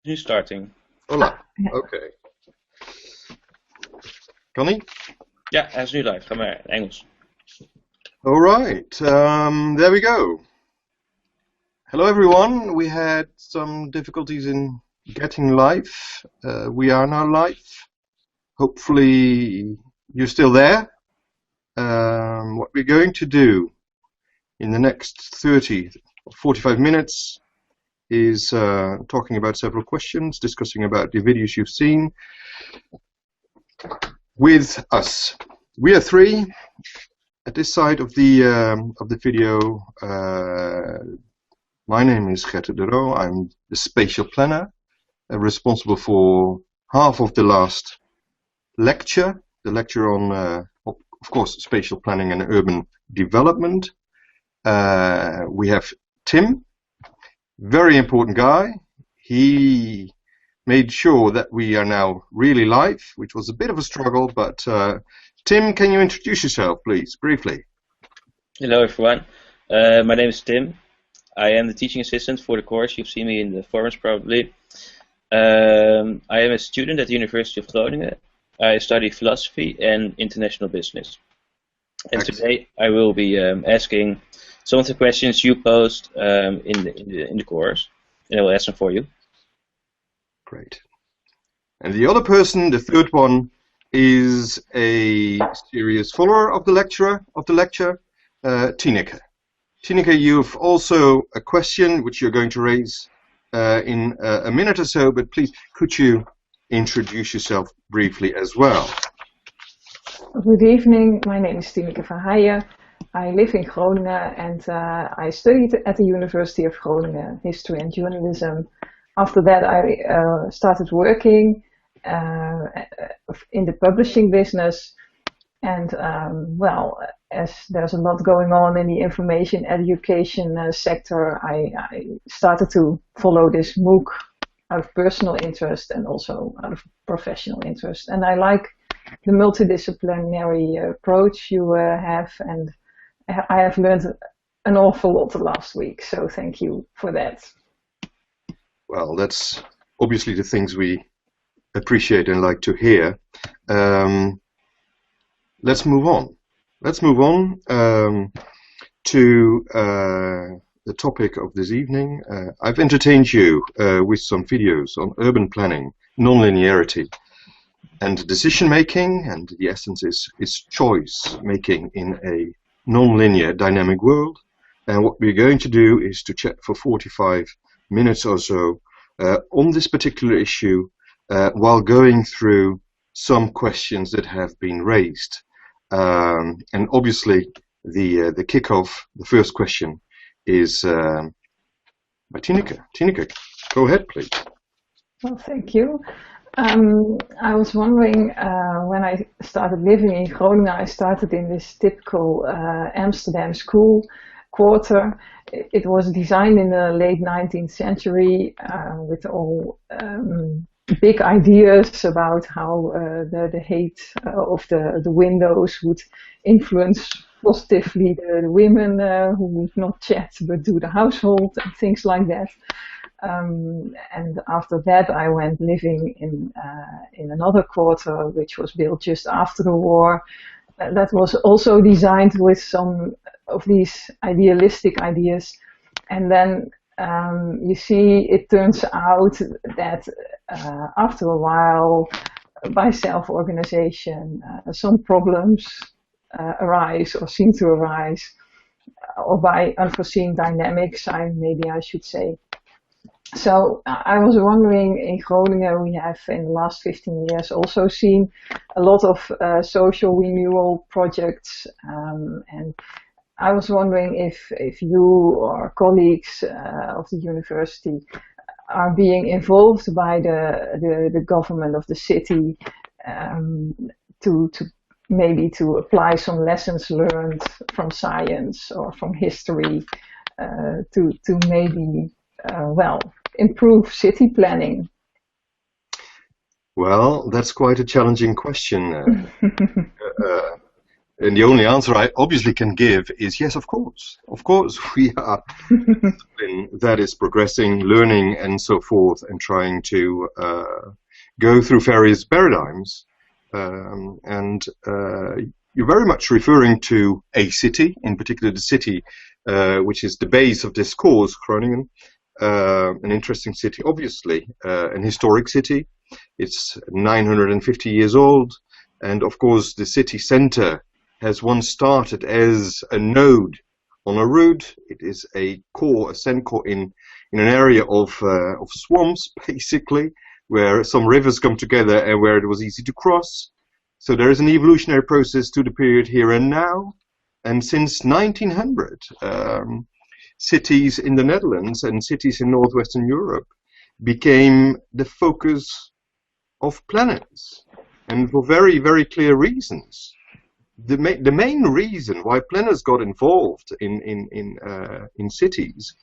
Nu starting. Hola. Oké. Kan ie? Ja, hij is nu live. Ga maar Engels. All right. There we go. Hello, everyone. We had some difficulties in getting live. We are now live. Hopefully, you're still there. What we're going to do in the next 30 or 45 minutes is talking about several questions, discussing about the videos you've seen with us. We are three. At this side of the video, my name is Gert de Roo. I'm the spatial planner, responsible for half of the last lecture, the lecture on, of course, spatial planning and urban development. We have Tim, very important guy. He made sure that we are now really live, which was a bit of a struggle, but Tim, can you introduce yourself, please, briefly? Hello everyone. My name is Tim. I am the teaching assistant for the course. You've seen me in the forums probably. I am a student at the University of Groningen. I study philosophy and international business. And today I will be asking some of the questions you posed in the course, and I will ask them for you. Great. And the other person, the third one, is a serious follower of the lecture, Tineke. Tineke, you've also a question which you're going to raise in a minute or so, but please, could you introduce yourself briefly as well? Good evening, my name is Tineke van Heijen. I live in Groningen and I studied at the University of Groningen history and journalism. After that I started working in the publishing business, and well, as there's a lot going on in the information education sector, I started to follow this MOOC out of personal interest and also out of professional interest. And I like the multidisciplinary approach you have, and I have learned an awful lot last week, so thank you for that. Well, that's obviously the things we appreciate and like to hear. Let's move on. Let's move on to the topic of this evening. I've entertained you with some videos on urban planning, non-linearity, and decision making, and the essence is choice making in a non-linear dynamic world. And what we're going to do is to chat for 45 minutes or so on this particular issue, while going through some questions that have been raised. And obviously the kickoff, the first question, is by Tineke. Tineke, go ahead, please. Well, thank you. I was wondering, when I started living in Groningen, I started in this typical Amsterdam school quarter. It was designed in the late 19th century with all big ideas about how the height of the windows would influence positively the women who would not chat but do the household and things like that. And after that I went living in another quarter which was built just after the war. That was also designed with some of these idealistic ideas, and then you see it turns out that after a while, by self-organization, some problems arise or seem to arise, or by unforeseen dynamics, maybe I should say. So I was wondering, in Groningen we have in the last 15 years also seen a lot of social renewal projects, and I was wondering if you or colleagues of the university are being involved by the government of the city to maybe to apply some lessons learned from science or from history to maybe well, improve city planning. Well, that's quite a challenging question. And the only answer I obviously can give is yes, of course. Of course, we are that is progressing, learning, and so forth, and trying to go through various paradigms. You're very much referring to a city, in particular the city which is the base of this course, Groningen. An interesting city, obviously, an historic city. It's 950 years old, and of course the city center has once started as a node on a route. It is a core, a sand core in an area of swamps, basically, where some rivers come together and where it was easy to cross. So there is an evolutionary process to the period here and now. And since 1900, cities in the Netherlands and cities in northwestern Europe became the focus of planners, and for very, very clear reasons. The main reason why planners got involved in cities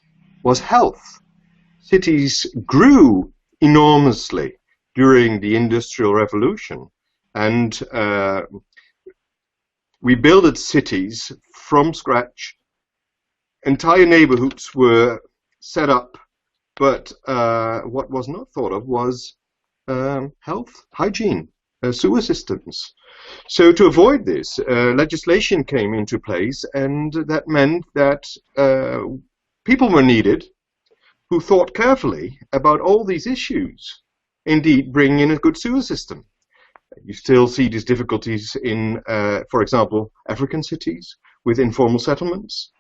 was health. Cities grew enormously during the Industrial Revolution, and we built cities from scratch. Entire neighborhoods were set up, but what was not thought of was health, hygiene, sewer systems. So to avoid this, legislation came into place, and that meant that people were needed who thought carefully about all these issues, indeed bringing in a good sewer system. You still see these difficulties in, for example, African cities with informal settlements.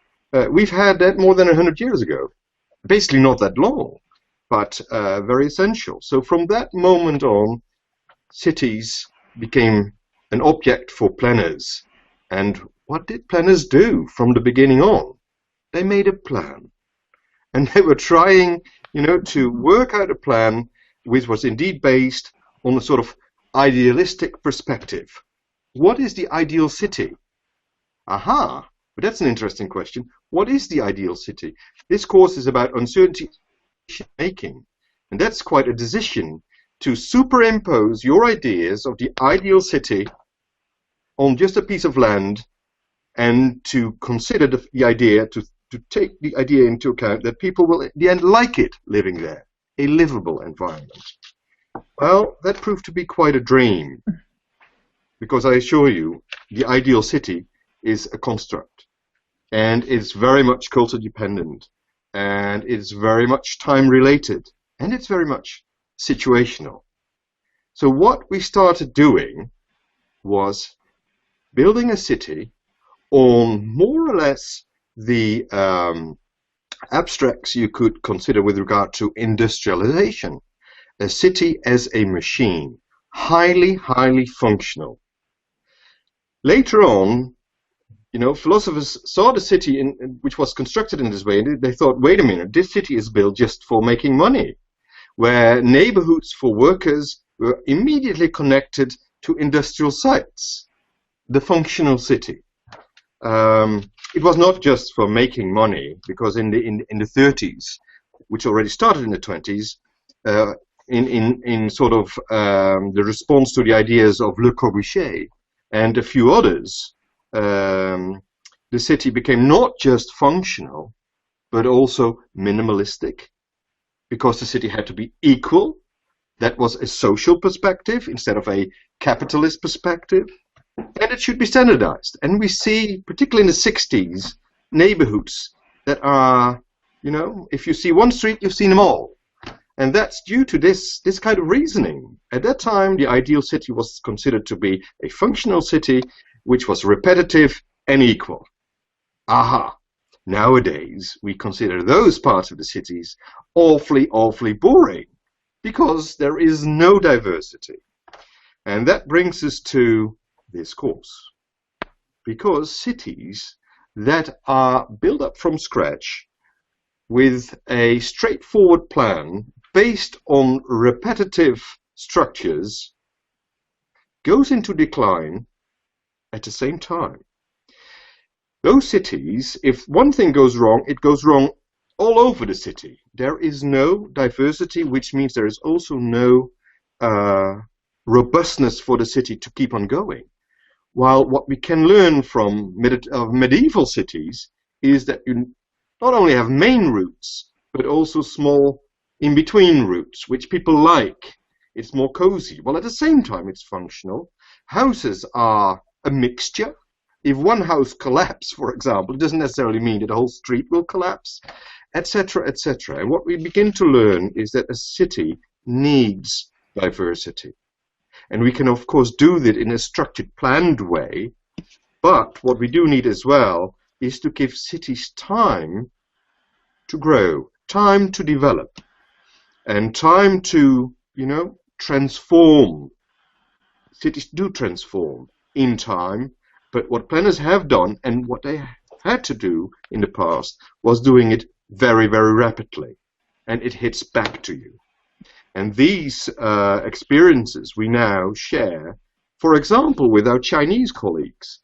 We've had that more than 100 years ago. Basically not that long, but very essential. So from that moment on, cities became an object for planners. And what did planners do from the beginning on? They made a plan. And they were trying, to work out a plan which was indeed based on a sort of idealistic perspective. What is the ideal city? Aha! But that's an interesting question. What is the ideal city? This course is about uncertainty making. And that's quite a decision to superimpose your ideas of the ideal city on just a piece of land, and to consider the idea, to take the idea into account that people will in the end like it living there, a livable environment. Well, that proved to be quite a dream, because I assure you, the ideal city is a construct, and it's very much culture dependent, and it's very much time related, and it's very much situational. So what we started doing was building a city on more or less the abstracts you could consider with regard to industrialization. A city as a machine, highly, highly functional. Later on, philosophers saw the city which was constructed in this way, and they thought, wait a minute, this city is built just for making money, where neighborhoods for workers were immediately connected to industrial sites, the functional city. It was not just for making money, because in the 30s, which already started in the 20s, in sort of the response to the ideas of Le Corbusier and a few others, the city became not just functional, but also minimalistic, because the city had to be equal. That was a social perspective instead of a capitalist perspective. And it should be standardized. And we see, particularly in the 60s, neighborhoods that are, if you see one street, you've seen them all. And that's due to this kind of reasoning. At that time, the ideal city was considered to be a functional city, which was repetitive and equal. Aha! Nowadays, we consider those parts of the cities awfully, awfully boring, because there is no diversity. And that brings us to this course. Because cities that are built up from scratch with a straightforward plan based on repetitive structures goes into decline at the same time. Those cities, if one thing goes wrong, it goes wrong all over the city. There is no diversity, which means there is also no robustness for the city to keep on going. While what we can learn from medieval cities is that you not only have main routes, but also small in-between routes, which people like. It's more cozy. Well, at the same time, it's functional. Houses are a mixture. If one house collapses, for example, it doesn't necessarily mean that the whole street will collapse, etc., etc. And what we begin to learn is that a city needs diversity. And we can, of course, do that in a structured, planned way. But what we do need as well is to give cities time to grow, time to develop, and time to, transform. Cities do transform in time, but what planners have done and what they had to do in the past was doing it very, very rapidly, and it hits back to you. And these experiences we now share, for example, with our Chinese colleagues,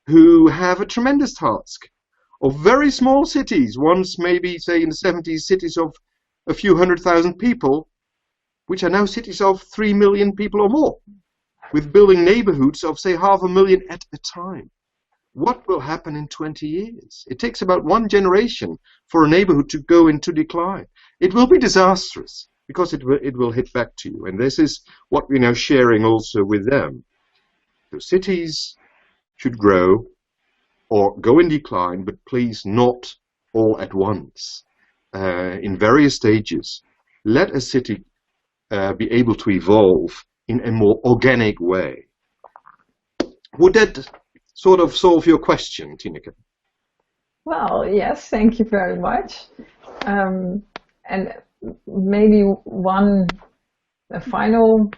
who have a tremendous task of very small cities, once maybe, say, in the 70s, cities of a few 100,000 people, which are now cities of 3 million people or more, with building neighborhoods of, say, 500,000 at a time. What will happen in 20 years? It takes about one generation for a neighborhood to go into decline. It will be disastrous because it will hit back to you. And this is what we're now sharing also with them. So cities should grow or go in decline, but please not all at once. In various stages. Let a city be able to evolve in a more organic way. Would that sort of solve your question, Tineke? Well, yes, thank you very much. And maybe one final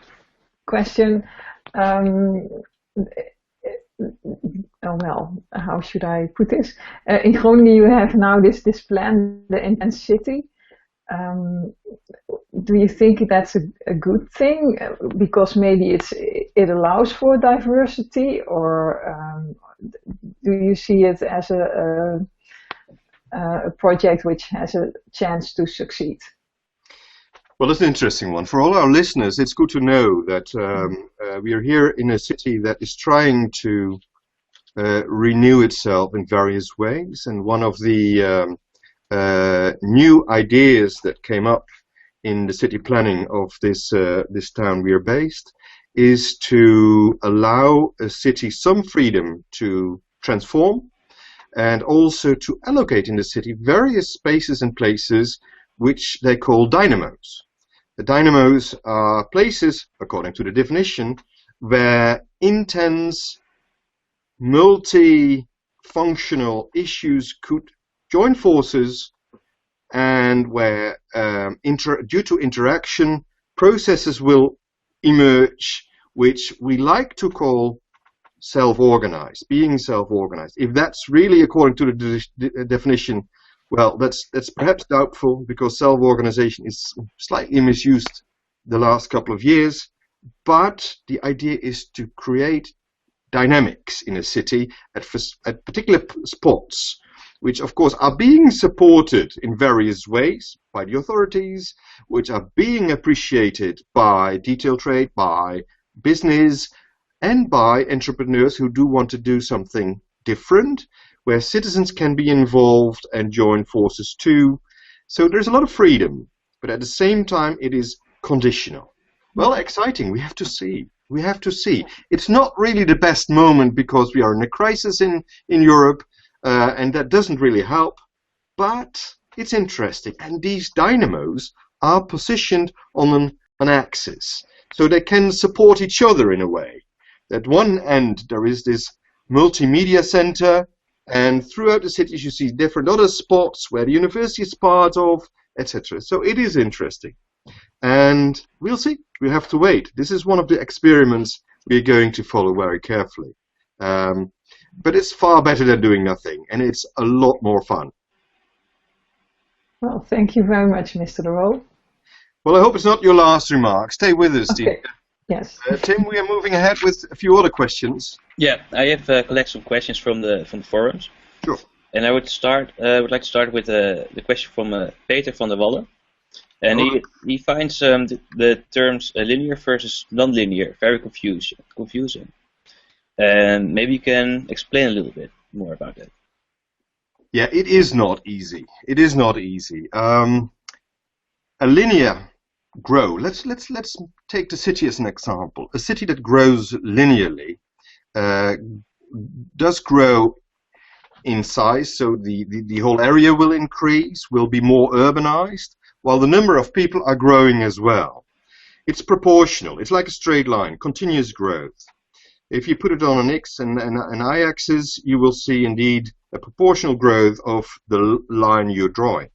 question. Well, how should I put this? In Groningen, you have now this plan, the intense city. Do you think that's a good thing because maybe it allows for diversity, or do you see it as a project which has a chance to succeed? Well, that's an interesting one. For all our listeners, it's good to know that we are here in a city that is trying to renew itself in various ways, and one of the new ideas that came up in the city planning of this town we are based is to allow a city some freedom to transform and also to allocate in the city various spaces and places which they call dynamos. The dynamos are places, according to the definition, where intense multi-functional issues could join forces and where due to interaction processes will emerge which we like to call self-organized, being self-organized. If that's really according to the definition, well, that's perhaps doubtful because self-organization is slightly misused the last couple of years, but the idea is to create dynamics in a city at particular spots, which of course are being supported in various ways by the authorities, which are being appreciated by detail trade, by business, and by entrepreneurs who do want to do something different, where citizens can be involved and join forces too. So there's a lot of freedom, but at the same time it is conditional. Well, exciting, we have to see. We have to see. It's not really the best moment because we are in a crisis in Europe, and that doesn't really help, but it's interesting. And these dynamos are positioned on an axis, so they can support each other in a way. At one end, there is this multimedia center, and throughout the cities you see different other spots where the university is part of, etc. So it is interesting. And we'll see. We have to wait. This is one of the experiments we're going to follow very carefully. But it's far better than doing nothing, and it's a lot more fun. Well, thank you very much, Mr. De Roo. Well, I hope it's not your last remark. Stay with us, Okay. Tim. Yes. Tim, we are moving ahead with a few other questions. Yeah, I have collected some questions from the forums. Sure. And I would like to start with the question from Peter van der Wallen. And he finds the terms linear versus non-linear very confusing. And maybe you can explain a little bit more about that. Yeah, it is not easy. It is not easy. A linear grow. Let's take the city as an example. A city that grows linearly does grow in size, so the whole area will increase, will be more urbanized, while the number of people are growing as well. It's proportional. It's like a straight line, continuous growth. If you put it on an x and an y-axis, you will see indeed a proportional growth of the line you're drawing.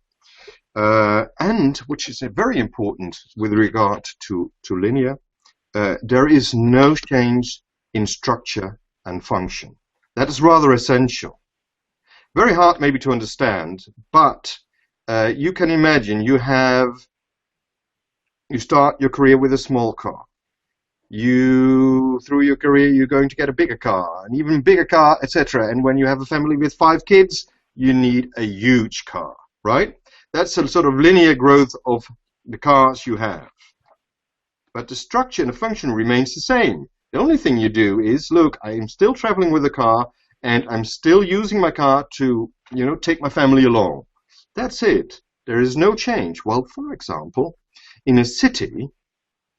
And, which is very important with regard to linear, there is no change in structure and function. That is rather essential. Very hard maybe to understand, but you can imagine you start your career with a small car. Through your career, you're going to get a bigger car, an even bigger car, etc. And when you have a family with 5 kids, you need a huge car, right? That's a sort of linear growth of the cars you have. But the structure and the function remains the same. The only thing you do is, look, I am still traveling with a car, and I'm still using my car to, take my family along. That's it. There is no change. Well, for example, in a city,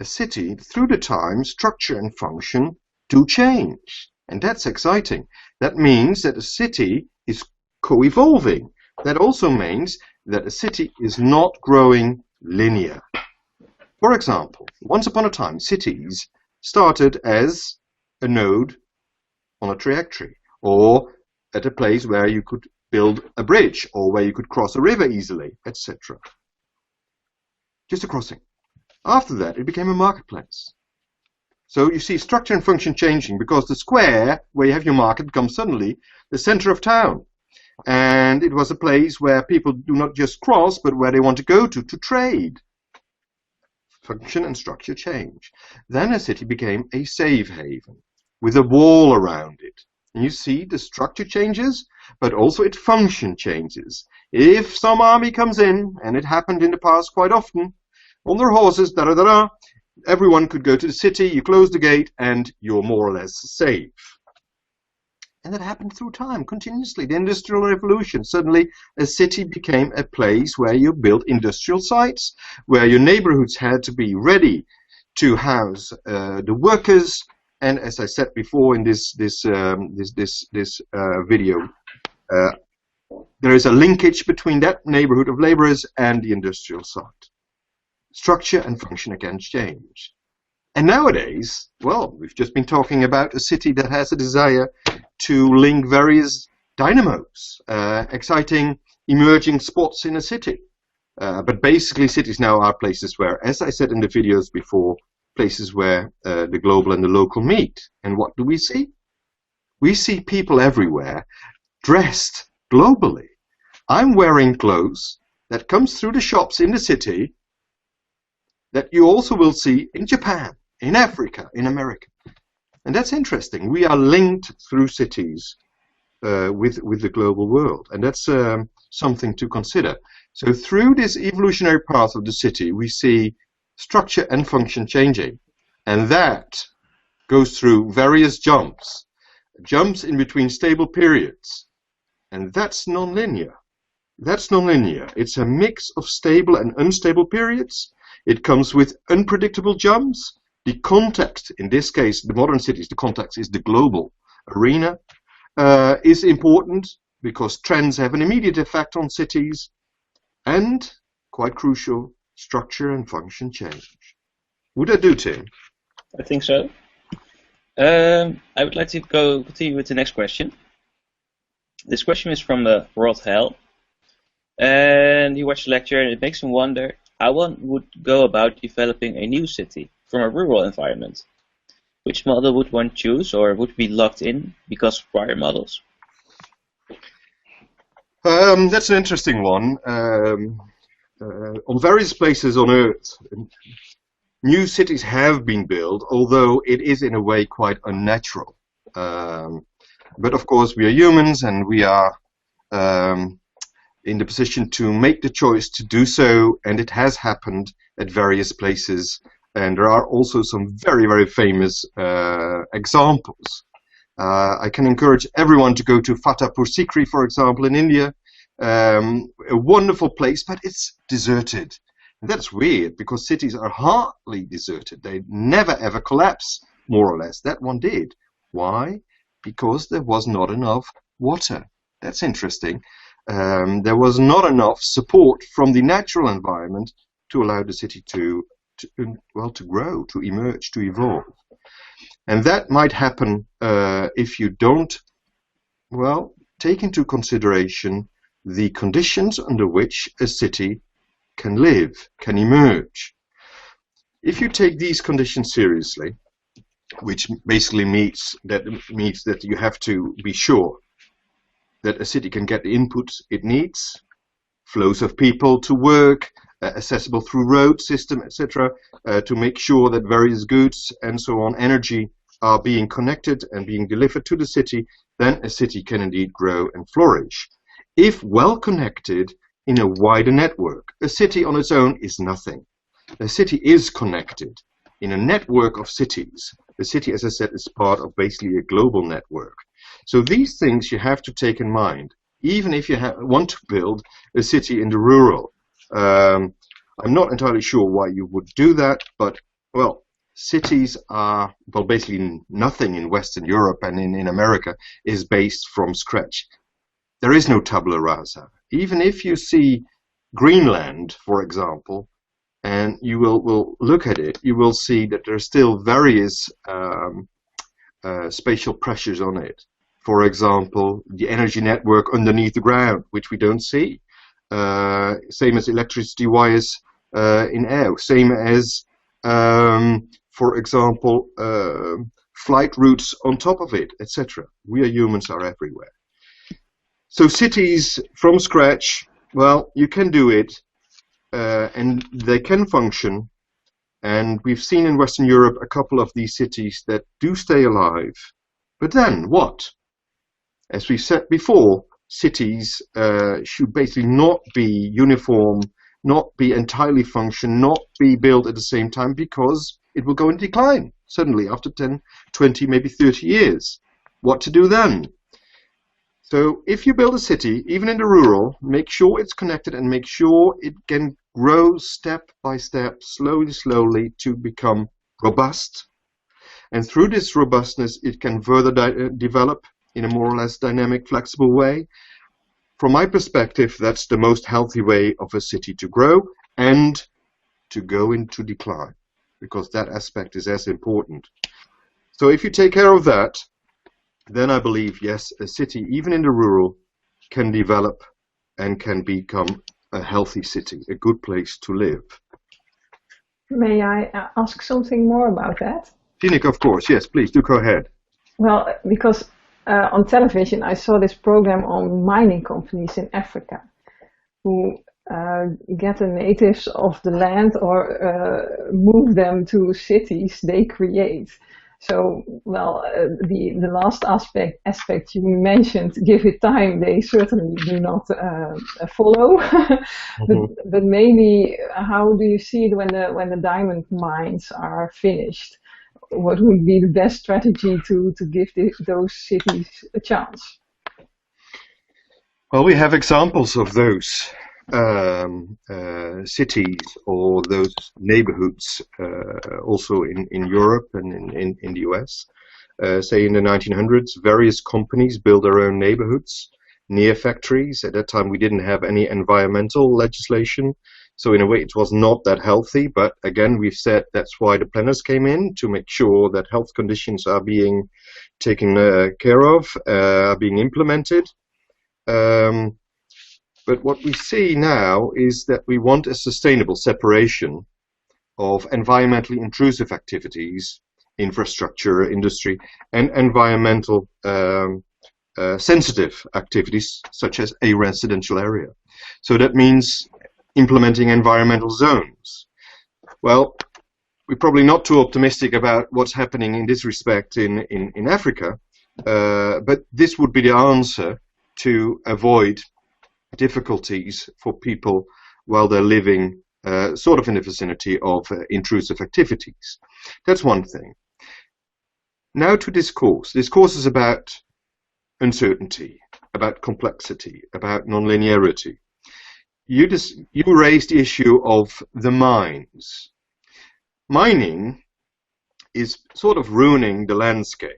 through the time, structure and function do change. And that's exciting. That means that a city is co-evolving. That also means that a city is not growing linear. For example, once upon a time, cities started as a node on a trajectory, or at a place where you could build a bridge, or where you could cross a river easily, etc. Just a crossing. After that, it became a marketplace. So you see structure and function changing, because the square where you have your market becomes suddenly the center of town. And it was a place where people do not just cross, but where they want to go to trade. Function and structure change. Then a city became a safe haven with a wall around it. And you see the structure changes, but also its function changes. If some army comes in, and it happened in the past quite often, on their horses, everyone could go to the city, you close the gate, and you're more or less safe. And that happened through time, continuously. The Industrial Revolution. Suddenly, a city became a place where you built industrial sites, where your neighborhoods had to be ready to house the workers. And as I said before in this video, there is a linkage between that neighborhood of laborers and the industrial site. Structure and function again change. And nowadays, well, we've just been talking about a city that has a desire to link various dynamos, exciting emerging spots in a city. But basically cities now are places where, as I said in the videos before, places where the global and the local meet. And what do we see? We see people everywhere dressed globally. I'm wearing clothes that comes through the shops in the city that you also will see in Japan, in Africa, in America. And that's interesting. We are linked through cities with the global world. And that's something to consider. So through this evolutionary path of the city, we see structure and function changing. And that goes through various jumps in between stable periods. And that's nonlinear. That's nonlinear. It's a mix of stable and unstable periods. It comes with unpredictable jumps. The context, in this case, the modern cities, the context is the global arena, is important because trends have an immediate effect on cities. And, quite crucial, structure and function change. Would I do, Tim? I think so. I would like to continue with the next question. This question is from World Hell. And he watched the lecture and it makes him wonder how one would go about developing a new city from a rural environment. Which model would one choose, or would be locked in because of prior models? That's an interesting one. On various places on Earth, new cities have been built, although it is in a way quite unnatural. But of course we are humans, and we are in the position to make the choice to do so, and it has happened at various places. And there are also some very, very famous examples. I can encourage everyone to go to Fatehpur Sikri, for example, in India. A wonderful place, but it's deserted. And that's weird because cities are hardly deserted. They never ever collapse, more or less. That one did. Why? Because there was not enough water. That's interesting. There was not enough support from the natural environment to allow the city to grow, to emerge, to evolve. And that might happen if you don't, take into consideration the conditions under which a city can live, can emerge. If you take these conditions seriously, which basically means that you have to be sure that a city can get the inputs it needs, flows of people to work, accessible through road system, etc., to make sure that various goods and so on, energy, are being connected and being delivered to the city, then a city can indeed grow and flourish. If well connected in a wider network, a city on its own is nothing. A city is connected in a network of cities. The city, as I said, is part of basically a global network. So these things you have to take in mind, even if you want to build a city in the rural. I'm not entirely sure why you would do that, but, cities are, basically nothing in Western Europe and in America is based from scratch. There is no tabula rasa. Even if you see Greenland, for example, and you will look at it, you will see that there are still various spatial pressures on it. For example, the energy network underneath the ground, which we don't see. Same as electricity wires in air. Same as, for example, flight routes on top of it, etc. We humans are everywhere. So cities from scratch, you can do it, and they can function. And we've seen in Western Europe a couple of these cities that do stay alive. But then what? As we said before, cities should basically not be uniform, not be entirely function, not be built at the same time, because it will go in decline suddenly after 10, 20, maybe 30 years. What to do then? So if you build a city, even in the rural, make sure it's connected and make sure it can grow step by step, slowly to become robust. And through this robustness, it can further develop in a more or less dynamic, flexible way. From my perspective, that's the most healthy way of a city to grow and to go into decline, because that aspect is as important. So if you take care of that, then I believe, yes, a city, even in the rural, can develop and can become a healthy city, a good place to live. May I ask something more about that? Tineke, of course, yes, please do go ahead. Well, because on television I saw this program on mining companies in Africa who get the natives of the land or move them to cities they create. So, the last aspect you mentioned, give it time, they certainly do not follow. but maybe, how do you see it when the diamond mines are finished? What would be the best strategy to give those cities a chance? Well, we have examples of those cities or those neighborhoods also in Europe and in the US. Say in the 1900s, various companies built their own neighborhoods near factories. At that time, we didn't have any environmental legislation. So in a way, it was not that healthy. But again, we've said that's why the planners came in, to make sure that health conditions are being taken care of, being implemented. But what we see now is that we want a sustainable separation of environmentally intrusive activities, infrastructure, industry, and environmental sensitive activities, such as a residential area. So that means implementing environmental zones. Well, we're probably not too optimistic about what's happening in this respect in Africa, but this would be the answer to avoid difficulties for people while they're living sort of in the vicinity of intrusive activities. That's one thing. Now to discourse. Discourse is about uncertainty, about complexity, about nonlinearity. You raised the issue of the mines. Mining is sort of ruining the landscape.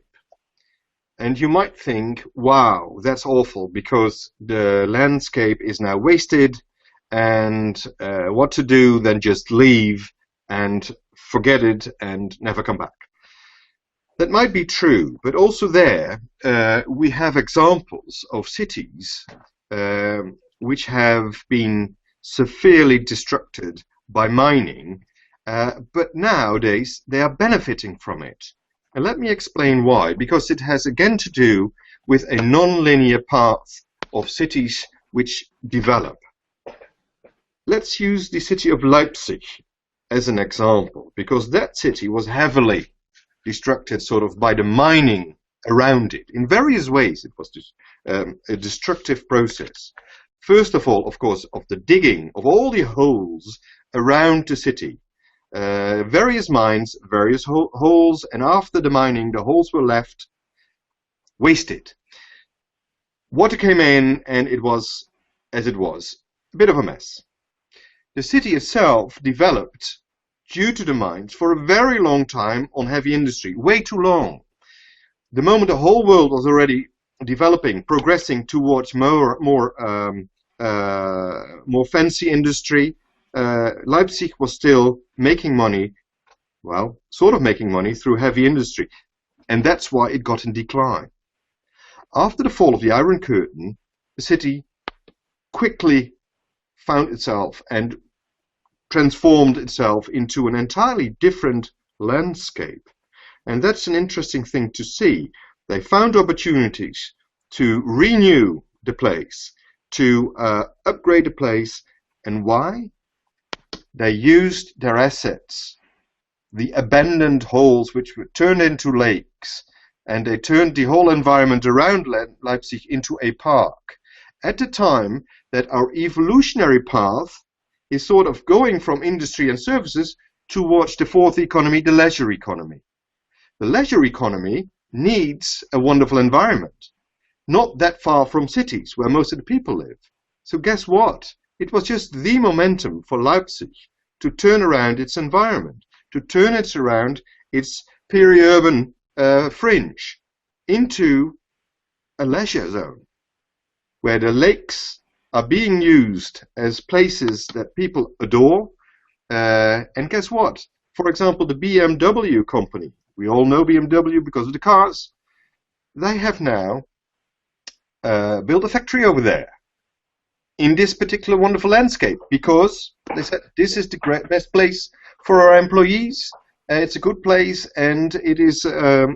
And you might think, wow, that's awful because the landscape is now wasted, and what to do then just leave and forget it and never come back. That might be true, but also there we have examples of cities which have been severely destructed by mining, but nowadays they are benefiting from it. And let me explain why, because it has again to do with a non-linear path of cities which develop. Let's use the city of Leipzig as an example, because that city was heavily destructed sort of by the mining around it. In various ways it was a destructive process. First of all, of course, of the digging of all the holes around the city. Various mines, various holes, and after the mining, the holes were left wasted. Water came in, and it was, as it was, a bit of a mess. The city itself developed, due to the mines, for a very long time on heavy industry, way too long. The moment the whole world was already developing, progressing towards more fancy industry, Leipzig was still making money, well, sort of making money through heavy industry, and that's why it got in decline. After the fall of the Iron Curtain, the city quickly found itself and transformed itself into an entirely different landscape. And that's an interesting thing to see. They found opportunities to renew the place, to upgrade the place, and why? They used their assets, the abandoned holes which were turned into lakes, and they turned the whole environment around Leipzig into a park. At the time that our evolutionary path is sort of going from industry and services towards the fourth economy, the leisure economy. The leisure economy needs a wonderful environment, not that far from cities where most of the people live. So guess what? It was just the momentum for Leipzig to turn around its environment, to turn it around its peri-urban fringe into a leisure zone, where the lakes are being used as places that people adore. And guess what? For example, the BMW company, we all know BMW because of the cars, they have now built a factory over there in this particular wonderful landscape, because they said this is the best place for our employees. It's a good place, and it is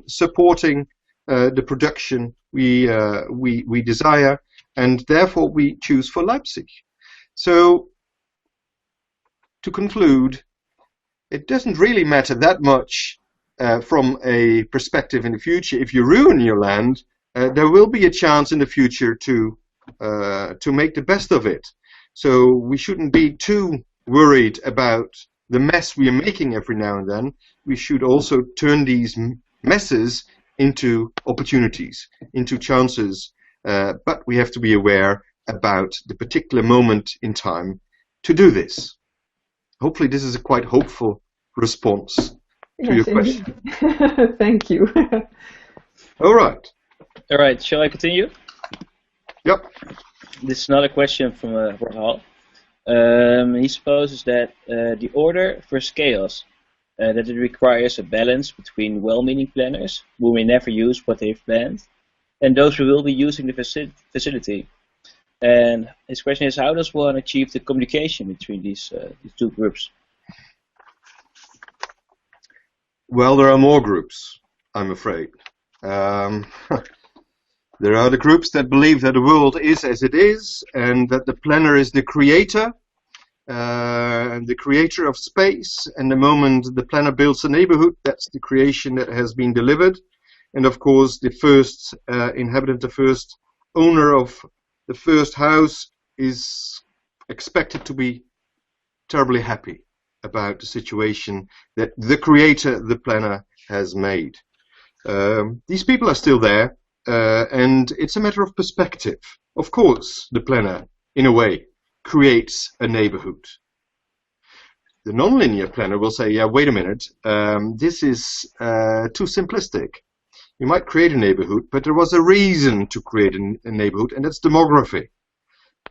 supporting the production we desire, and therefore we choose for Leipzig. So, to conclude, it doesn't really matter that much from a perspective in the future. If you ruin your land, there will be a chance in the future to make the best of it. So we shouldn't be too worried about the mess we are making every now and then. We should also turn these messes into opportunities, into chances, but we have to be aware about the particular moment in time to do this. Hopefully this is a quite hopeful response to your question. Thank you. All right. All right, shall I continue? Yep. This is another question from Rahal. He supposes that the order versus chaos, that it requires a balance between well-meaning planners who may never use what they've planned, and those who will be using the facility. And his question is, how does one achieve the communication between these two groups? Well, there are more groups, I'm afraid. There are the groups that believe that the world is as it is, and that the planner is the creator, and the creator of space, and the moment the planner builds a neighborhood, that's the creation that has been delivered. And of course, the first inhabitant, the first owner of the first house is expected to be terribly happy about the situation that the creator, the planner, has made. These people are still there, and it's a matter of perspective. Of course, the planner, in a way, creates a neighborhood. The nonlinear planner will say, yeah, wait a minute, this is too simplistic. You might create a neighborhood, but there was a reason to create a neighborhood, and that's demography.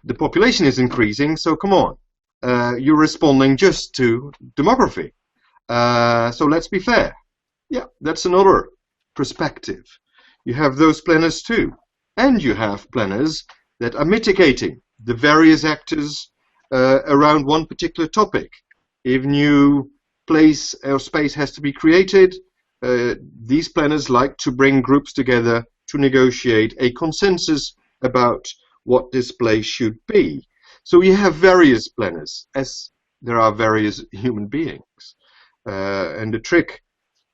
The population is increasing, so come on. You're responding just to demography. So let's be fair. Yeah, that's another perspective. You have those planners too. And you have planners that are mitigating the various actors around one particular topic. If new place or space has to be created, these planners like to bring groups together to negotiate a consensus about what this place should be. So you have various planners, as there are various human beings. And the trick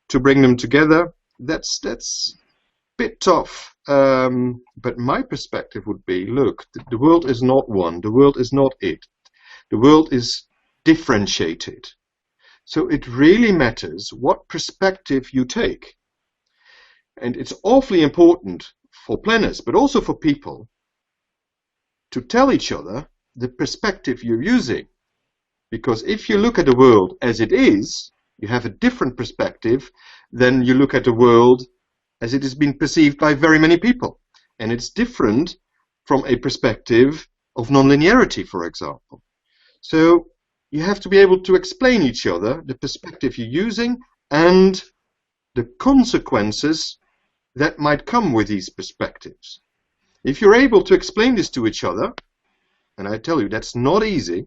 to bring them together, that's a bit tough. But my perspective would be, look, the world is not one. The world is not it. The world is differentiated. So it really matters what perspective you take. And it's awfully important for planners, but also for people, to tell each other the perspective you're using. Because if you look at the world as it is, you have a different perspective than you look at the world as it has been perceived by very many people. And it's different from a perspective of nonlinearity, for example. So you have to be able to explain each other the perspective you're using and the consequences that might come with these perspectives. If you're able to explain this to each other, and I tell you that's not easy,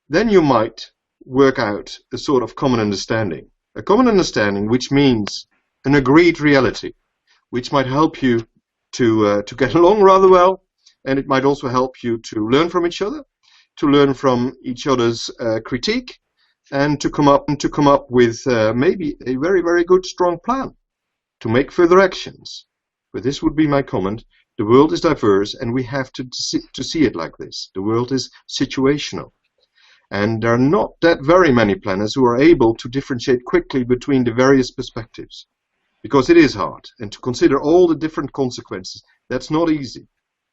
then you might work out a sort of common understanding. A common understanding which means an agreed reality, which might help you to get along rather well, and it might also help you to learn from each other, to learn from each other's critique, and to come up with maybe a very, very good, strong plan to make further actions. But this would be my comment. The world is diverse, and we have to see it like this. The world is situational. And there are not that very many planners who are able to differentiate quickly between the various perspectives. Because it is hard. And to consider all the different consequences, that's not easy.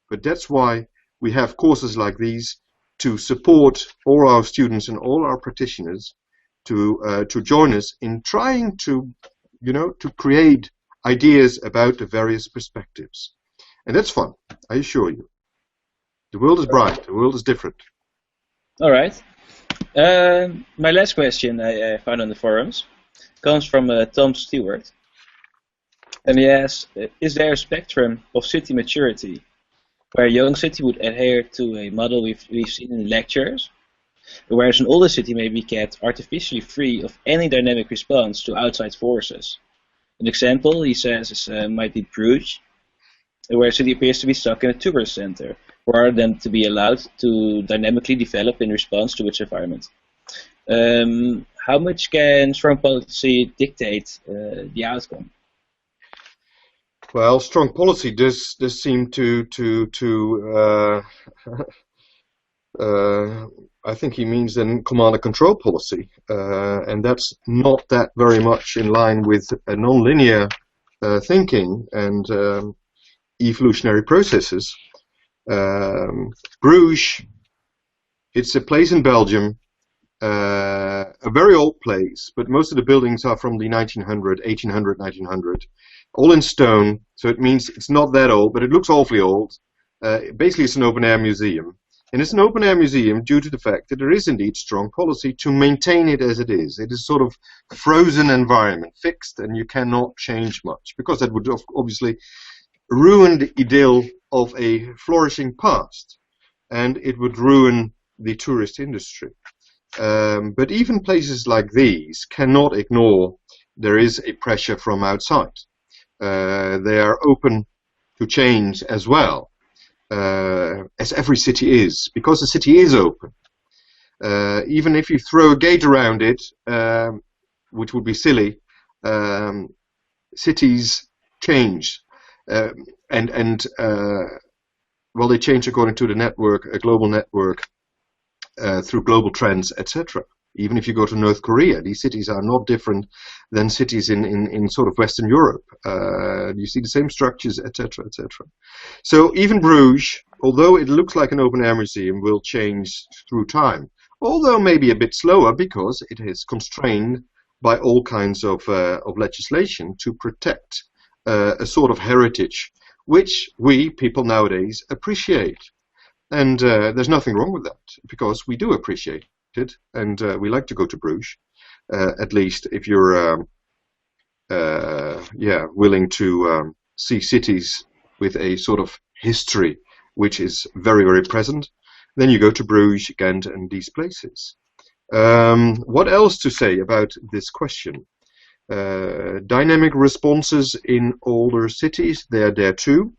But that's why we have courses like these to support all our students and all our practitioners to join us in trying to, to create ideas about the various perspectives. And that's fun, I assure you. The world is bright, the world is different. All right. My last question I found on the forums comes from Tom Stewart. And he asks, is there a spectrum of city maturity where a young city would adhere to a model we've seen in lectures, whereas an older city may be kept artificially free of any dynamic response to outside forces? An example, he says, might be Bruges, where a city appears to be stuck in a tourist center, rather than to be allowed to dynamically develop in response to its environment. How much can strong policy dictate the outcome? Well, strong policy does seem to I think he means then command and control policy, and that's not that very much in line with a non-linear thinking and evolutionary processes. Bruges, it's a place in Belgium, a very old place, but most of the buildings are from the 1800, all in stone, so it means it's not that old, but it looks awfully old. Basically, it's an open-air museum. And it's an open-air museum due to the fact that there is indeed strong policy to maintain it as it is. It is sort of a frozen environment, fixed, and you cannot change much, because that would obviously ruin the idyll of a flourishing past, and it would ruin the tourist industry. But even places like these cannot ignore there is a pressure from outside. They are open to change as well. As every city is, because the city is open. Even if you throw a gate around it, which would be silly, cities change, well, they change according to the network, a global network, through global trends, etc. Even if you go to North Korea, these cities are not different than cities in sort of Western Europe. You see the same structures, etc., etc. So even Bruges, although it looks like an open-air museum, will change through time. Although maybe a bit slower because it is constrained by all kinds of legislation to protect a sort of heritage, which we, people nowadays, appreciate. And there's nothing wrong with that, because we do appreciate it, and we like to go to Bruges, at least if you're willing to see cities with a sort of history which is very, very present. Then you go to Bruges, Ghent, and these places. What else to say about this question? Dynamic responses in older cities, they're there too.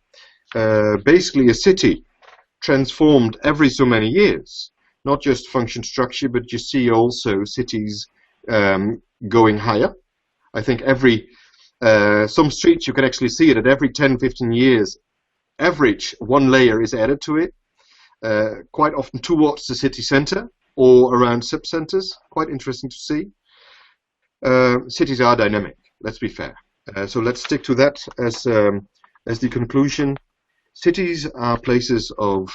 Basically a city transformed every so many years, not just function structure, but you see also cities going higher. I think some streets you can actually see it at every 10-15 years, average one layer is added to it, quite often towards the city center or around sub-centers. Quite interesting to see. Cities are dynamic, let's be fair. So let's stick to that as the conclusion. Cities are places of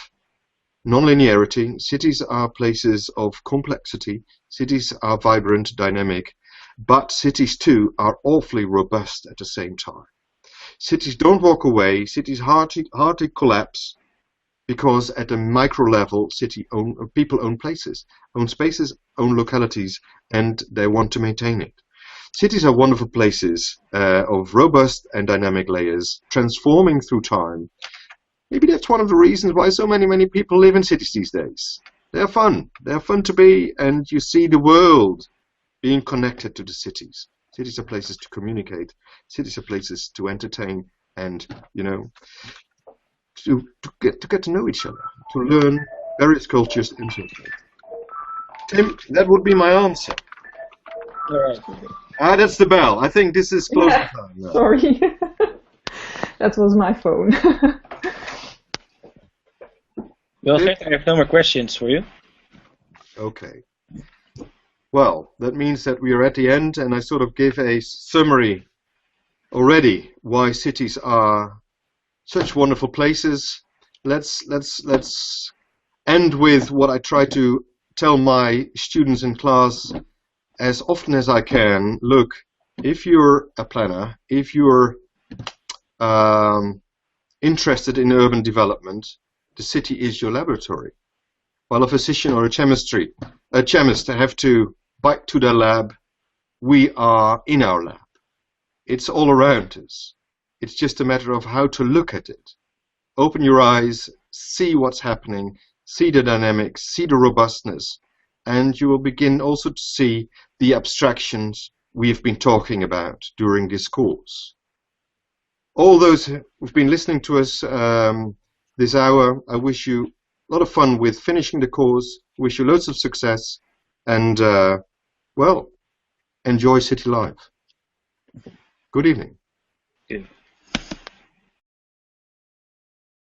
non-linearity. Cities are places of complexity. Cities are vibrant, dynamic, but cities too are awfully robust at the same time. Cities don't walk away. Cities hardly collapse, because at the micro level, people own places, own spaces, own localities, and they want to maintain it. Cities are wonderful places of robust and dynamic layers, transforming through time. Maybe that's one of the reasons why so many people live in cities these days. They're fun. They're fun to be, and you see the world being connected to the cities. Cities are places to communicate. Cities are places to entertain, and to get to know each other, to learn various cultures and so forth. Tim, that would be my answer. All right. That's the bell. I think this is close to time now. Sorry. That was my phone. Well, Gert, I have no more questions for you. Okay. Well, that means that we are at the end, and I sort of gave a summary already why cities are such wonderful places. Let's end with what I try to tell my students in class as often as I can. Look, if you're a planner, if you're interested in urban development, the city is your laboratory. While a physician or a chemist have to bike to their lab, we are in our lab. It's all around us. It's just a matter of how to look at it. Open your eyes, see what's happening, see the dynamics, see the robustness, and you will begin also to see the abstractions we have been talking about during this course. All those who've been listening to us this hour, I wish you a lot of fun with finishing the course, wish you loads of success, and, well, enjoy city life. Good evening. Good.